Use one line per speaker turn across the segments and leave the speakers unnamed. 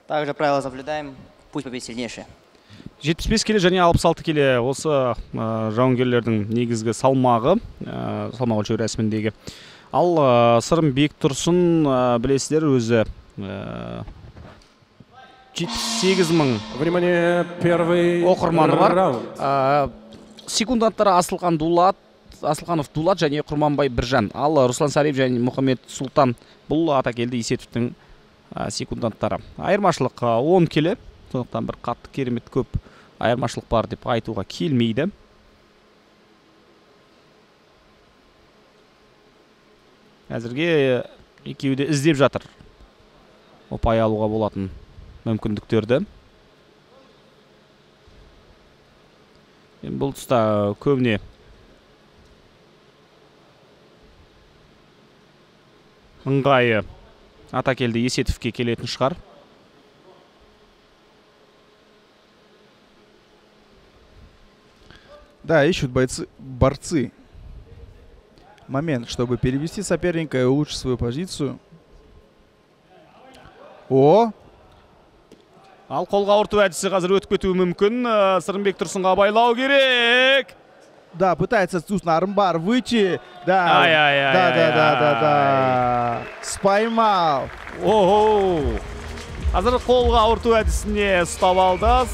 Также правила соблюдаем, пусть победит сильнейший.
75 келі және 66 келі осы жауынгерлердің негізгі салмағы өлшеу рәсіміндегі. Ал Сырым Бектұрсын білесіздер өзі 78 мың оқырманы бар. Секунданттары Асылқанов Дулат және Құрманбай Біржан. Ал Руслан Сариев және Мұхаммед Султан бұл Атакелді Есетовтің секунданттары. Айырмашылық 10 келі. Сондықтан бір қатты керемет көп айырмашылық бар деп айтуға келмейді. Әзірге екеуі де іздеп жатыр ұпай алуға болатын мүмкіндіктерді. Бұл тұста көбіне ыңғайы Атакелді Есетовке келетін шығар.
Да, ищут борцы момент, чтобы перевести соперника и улучшить свою позицию. О!
Ал қолға ұрту әдісі қазір өтіп кетуі мүмкін. Сырым Бектұрсынға байлау керек.
Да, пытается Нарымбар выйти. Да, да. Споймал.
Ого! Қазір қолға ұрту әдісіне ұстап алды.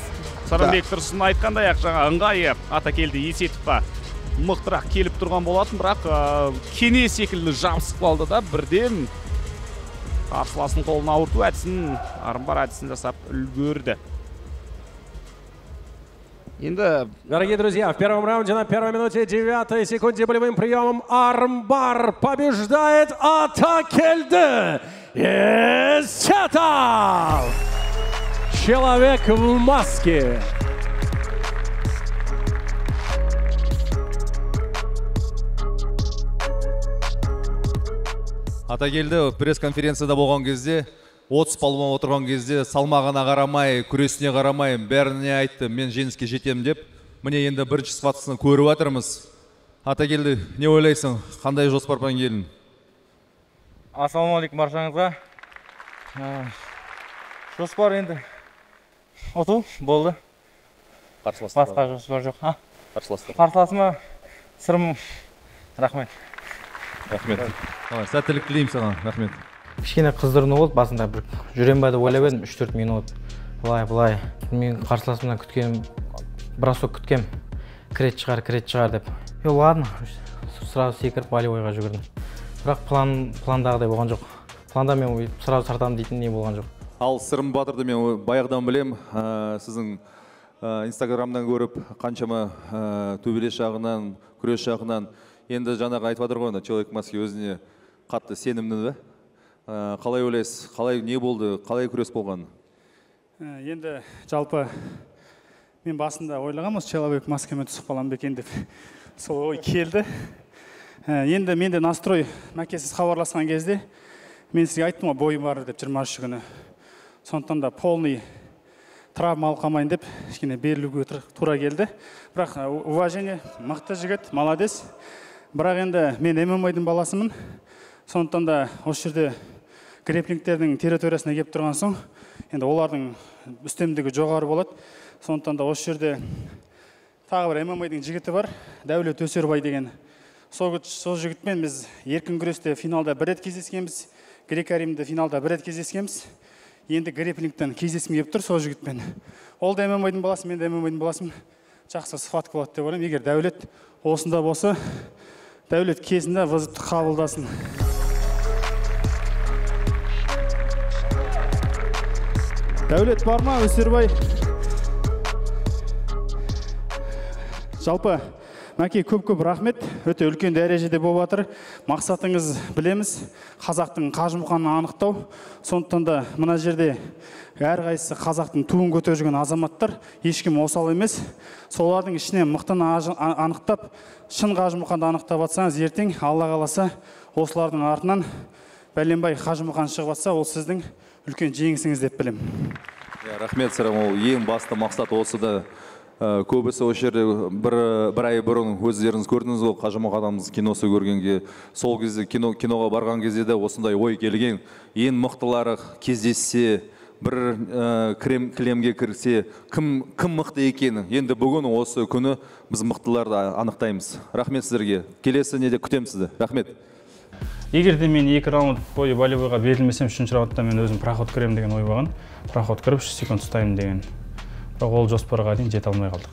Сырым Бектұрсын айтқандай жаңа ыңғайы Атакелді Есетовқа мықтырақ келіп тұрған болатын, бірақ кене секілді жабысып қалды да бірден қарсыласын қолына ауырту әдісін, арымбар әдісін жасап үлгерді.
Дорогие друзья, в первом раунде на первой минуте 9 секунде болевым приемом армбар побеждает Атакелді Есетов! Человек в маске.
Атакелді пресс-конференцияда болған кезде, 30 палуан отырған кезде, салмағына қарамай, күресіне қарамай, бәріне айтты, мен жеңіске жетем деп. Міне енді бірінші сфатысын көріп жатырмыз. Атакелді, не ойлайсың? Қандай жоспарпен келдің?
Ассалаумағалейкум баршаңызға. Жоспар енді ұту болды. Басқа жоспар жоқ. Қарсыласыма Сырым. Рахмет.
Рахмет. Сәттілік тілеймін саған. Рахмет.
Кішкене қыздырыну болды, басында бір жүрем бәді ойлап едім, 3-4 минут. Бұлай. Мен қарсыласымнан күткем, бросок күткем, крет шығар деп. Ладно, сразу секіріп волейбойға жүгірдім. Бірақ пландағыдай болған жоқ. Планда мен сразу сартам дейтін не болған жоқ.
Ал Сырым Батырды мен баяғыдан білем, сіздің инстаграмдан көріп, қаншама төбелес жағынан, күрес жағынан, енді жаңағы айтып жатыр ғой, человек маски өзіне қатты сенімді бе? Қалай ойлайсыз? Қалай не болды? Қалай күрес болған?
Енді жалпы мен басында ойлағам, осы человек маскамен түсіп қалам бекен деп. Сол ой келді. Енді менде настрой мәкесіз хабарласқан кезде мен сізге айттым ғой, бойым бар деп 23 күні. Сондықтан да полный травма алқамайын деп кішкене берілуге тура келді. Бірақ уважение, мықты жігіт, молодец. Бірақ енді мен ММА-дың баласымын. Сондықтан да осы жерде грэпплингтердің территориясына келіп тұрған соң, енді олардың үстемдігі жоғары болады. Сондықтан да осы жерде тағы бір ММА-дың жігіті бар, Дәулет Өсербай деген. Сол жігітпен біз еркін күресте финалда бір рет кездескенбіз, грек-римде финалда бір рет кездескенбіз. Енді грэпплингтен кездескім келіп тұр сол жігітпен. Ол да ММА-дың баласы, мен де ММА-дың баласымын. Жақсы сыфат болады деп ойлаймын. Егер Дәулет осында болса, Дәулет кезінде вызытты қабылдасын. Дәулет бар ма, Өсербай? Жалпы, Мәке, көп рахмет. Өте үлкен дәрежеде болып жатыр. Мақсатыңыз білеміз, қазақтың қажымұқанын анықтау. Сондықтан да мына жерде әрқайсысы қазақтың туын көтеріп жүрген азаматтар, ешкім осал емес. Солардың ішінен мықтыны анықтап, шын қажымұқанды анықтап атсаңыз, ертең Алла қаласа, осылардың артынан бәленбай қажымұқан шығып атса, ол сіздің үлкен жеңісіңіз деп білем.
Рахмет, Сырым, ол ең басты мақсат осы да. Көбісі осы жерде бір ай бұрын өздеріңіз көрдіңіз ғой, Қажымұқан ағамыз киносы көргенге, сол кезде киноға барған кезде де осындай ой келген. Ең мықтылары кездессе, бір кілемге кірсе кім мықты екенін енді бүгін осы күні біз мықтыларды анықтаймыз. Рахмет сіздерге. Келесі неде күтемін сізді. Рахмет.
Егер де мен 2 раунд бойы волейболға берілмесем, 3-ші раундта мен өзім проход кіремін деген ой болған. Проход кіріп 3 секунд ұстаймын деген. Бірақ ол жоспарға дейін жете алмай қалдық.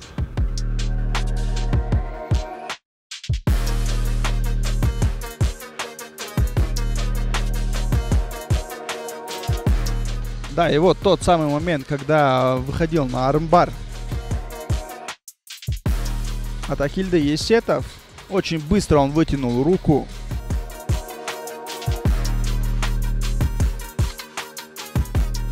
Да, и вот тот самый момент, когда выходил на армбар Атакильда Есетов. Очень быстро он вытянул руку.